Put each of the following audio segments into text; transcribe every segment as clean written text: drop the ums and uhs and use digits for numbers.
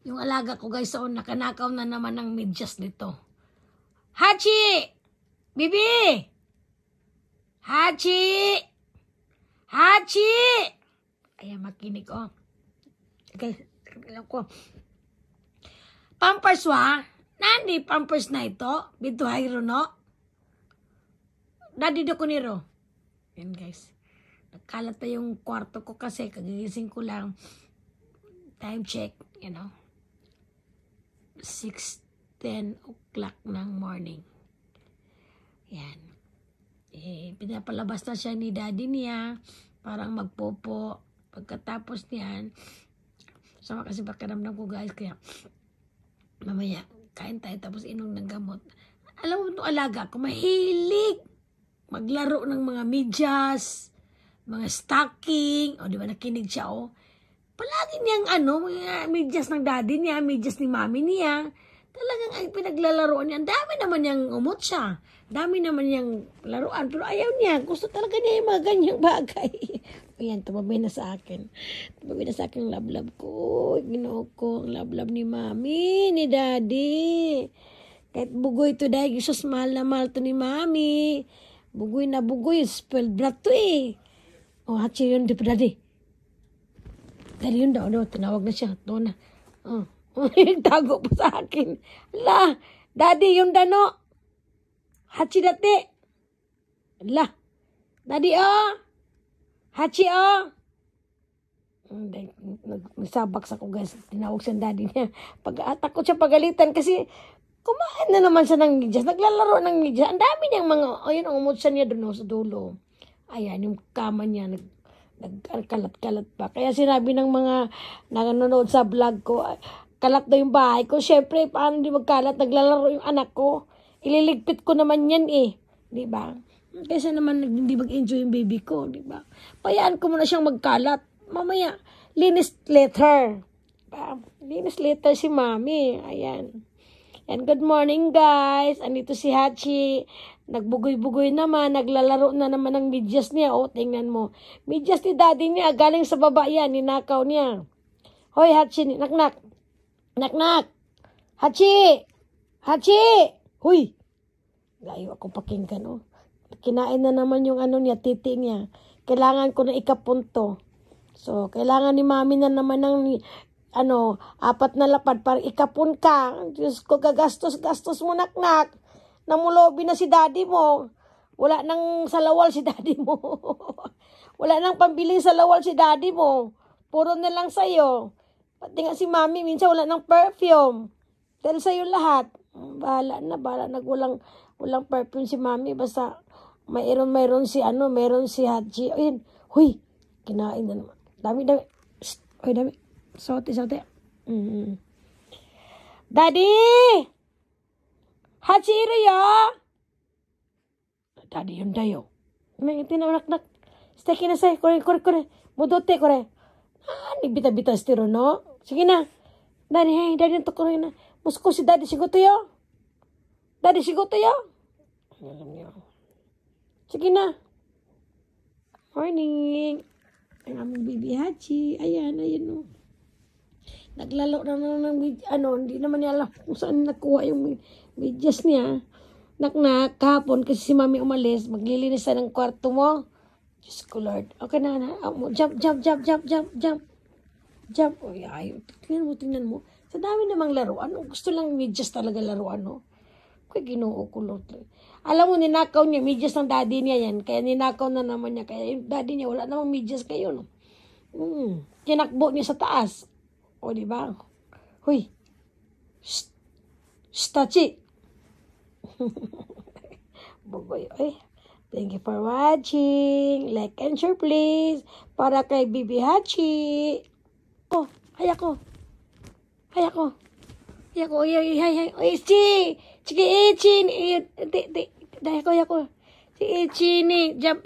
Yung alaga ko guys, so nakanakaw na naman ng medyas nito. Hachi! Bibi! Hachi! Hachi! Ayan, makinig oh. Okay, alam ko. Pampers wa? Nandi pampers na ito? Bito hayro no? Dadi do ko niro. Yan guys. Nagkalat na yung kwarto ko kasi kagigising ko lang. Time check, you know. 6:10 o'clock ng morning. Yan. Pinapalabas na siya ni daddy niya. Parang magpopo. Pagkatapos niyan, sama kasi pakiramdam ko guys. Kaya mamaya, kain tayo tapos inom ng gamot. Alam mo itong alaga ko, mahilig maglaro ng mga medyas, mga stocking. O, di ba nakinig siya, oh. Palagi niyang mga medyas ng daddy niya, medyas ni mami niya. Talagang ay pinaglalaroan niya. Ang dami naman niyang umot siya. Dami naman niyang laruan. Pero ayaw niya. Gusto talaga niya yung mga ganyang bagay. Ayan, tumabay na sa akin. Tumabay na sa akin ang lablab ko. Ginoo ko ang lablab ni mami, ni daddy. Kahit bugoy to dahil, Jesus, mahal na mahal to ni mami. Bugoy na bugoy. Spelled brat to eh. Oh, hatsi yun, di pa daddy. Dali yun daw, tinawag na siya. Doon na. Tago po sa akin. Ala, daddy, yung dano. Hachi dati. Ala, daddy, oh. Hachi, oh. Nagsabak sa ko, guys. Tinawag sa daddy niya. Takot siya pagalitan kasi kumain na naman siya ng medyas. Naglalaro ng medyas. Ang dami niyang mga, ayun, ang umot siya niya doon sa dulo. Ayan, yung kama niya, nagkalat-kalat pa. Kaya sinabi ng mga nanonood sa vlog ko, kalat na yung bahay ko. Siyempre, paano di magkalat? Naglalaro yung anak ko. Ililigpit ko naman yan eh. Di ba? Kaysa naman hindi mag-enjoy yung baby ko. Di ba? Payaan ko muna siyang magkalat. Mamaya, linis later. Diba? Linis later si mami. Ayan. And good morning guys. Andito si Hachi. Nagbugoy-bugoy naman. Naglalaro na naman ng medyas niya. O, tingnan mo. Medyas ni daddy niya. Galing sa baba yan. Ninakaw niya. Hoy, Hachi. Nak-nak. Nak-nak. Hachi. Hachi. Huy. Layo ako pakinggan, oh. Kinain na naman yung niya, titi niya. Kailangan ko na ikapunto. So, kailangan ni mami na naman ng 4 na lapad para ikapun ka. Diyos ko, gagastos-gastos mo, nak-nak. Namulobi na si daddy mo. Wala nang salawal si daddy mo. Wala nang pambiling salawal si daddy mo. Puro na lang sa'yo. Pati nga si mami, minsan wala nang perfume. Dahil sa'yo lahat. Bahala na. Walang perfume si mami. Basta mayroon si meron si Hachi. Ayun. Huy. Kinain na naman. Dami. Uy, dami. Sote. Daddy! Hachiro yo! Daddy yun dayo. May tinawanak-nak. Steki na sa'yo. Kore. Mudote, kore. Ni bita-bita stiro, no? Sige na. Daddy, to kore na. Musko si daddy sigoto yo. Daddy sigoto yo. Alam niyo. Sige na. Morning. Ang aming baby Hachi. Ayan, no. Naglalo na ng hindi naman niya alam kung saan nakuha yung medyas niya. Nak-nak, kahapon kasi si mami umalis, maglilinis na ng kwarto mo. Diyos ko Lord. Okay na. Jump. Uy, ayaw. Tingnan mo. Sa dami namang laruan. Gusto lang medyas talaga laruan, no? Kaya Ginoo ko Lord. Alam mo, ninakaw niya, medyas ng daddy niya yan. Kaya ninakaw na naman niya. Kaya yung daddy niya, wala namang medyas kayo, no? Kinakbo niya sa taas. O, diba? Huy. Tachi. Bugoy. Ay. Thank you for watching. Like and share, please. Para kay Bibi Hachi. Oh, hayako. Hay. Oy, Chiki Ichin. Dahil ko. Si Ichin ni. Jump.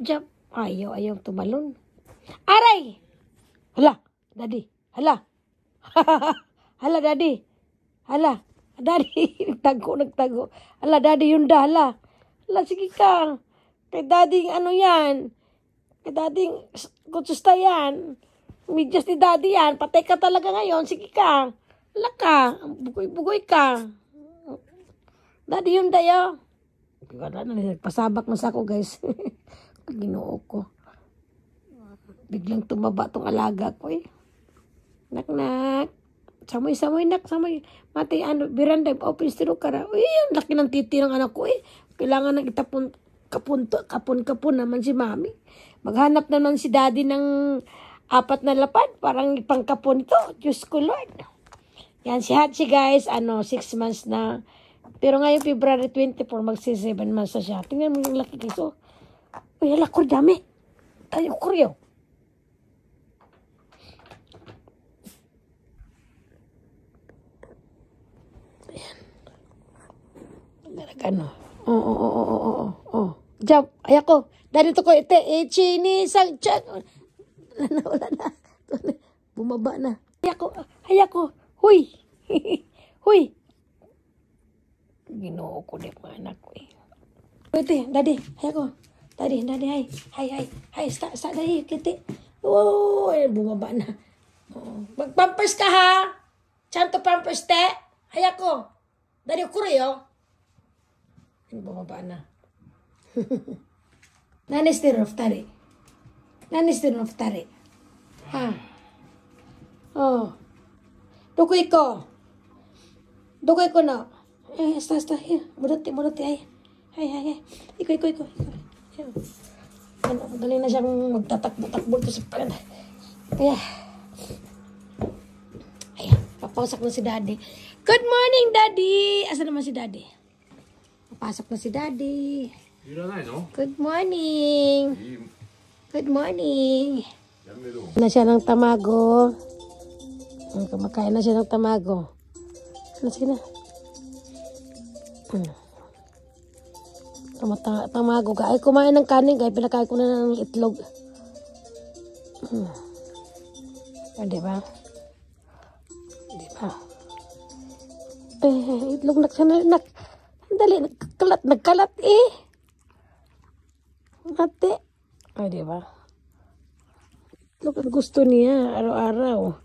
Ayaw tumalon. Aray. Hala, daddy. Hala. Hala, daddy. Hala, daddy. Nagtago. Hala, daddy, yun da. Hala, sige ka. Kay daddy, yan. Kay daddy, kutsusta yan. Medyas ni daddy yan. Patay ka talaga ngayon. Sige ka. Laka, bugoy-bugoy ka. Daddy yun dayo. Wala na, nagpasabak na sa ako guys. Ginoo ko. Biglang tumaba tong alaga ko eh. Nak. Samoy nak, samoy. Mati, biranda, open stiro ka ra. Uy, ang laki ng titi ng anak ko eh. Kailangan nang itapon, kapon naman si mami. Maghanap naman si daddy ng 4 na lapad. Parang ipangkapon ito. Diyos ko Lord. Yan, si Hachi guys, 6 months na. Pero ngayon, February 24, magsi 7 months na siya. Tingnan mo yung laki kiso. Uy, hala ko, dami. Tayo, kuryo. Ano? Oh. Jump. Ayako. Dito ko ite. Chinisang chan. Wala na. Bumaba na. Ayako. Huy. Huy. Ginoo ko din mga anak ko eh. Ite, daddy. Ayako. Daddy, ay. Hay. Stop, daddy. Kiti. Oh, bumaba na. Magpampers ka ha. Chanto pampers te. Ayako. Daddy, kuryo. Bumaba na. Nanistir of tari. Ha? Oh. Dukoy ko na. Sta. Here. Muduti. Ay. Iko. Dali na siyang magtatakbo sa pan. Kaya. Ayan. Papausak na si daddy. Good morning, daddy. Asa naman si daddy? Pasok na si daddy. Good morning. Na siya ng tamago. Kumakain na siya ng tamago. Sige na. Tamago ka. Ay, kumain ng kanin. Kaya pinakain ko na ng itlog. Diba? Itlog na siya na. Dali, nagkalat eh. Ate. Ay, diba? Look, gusto niya, araw-araw.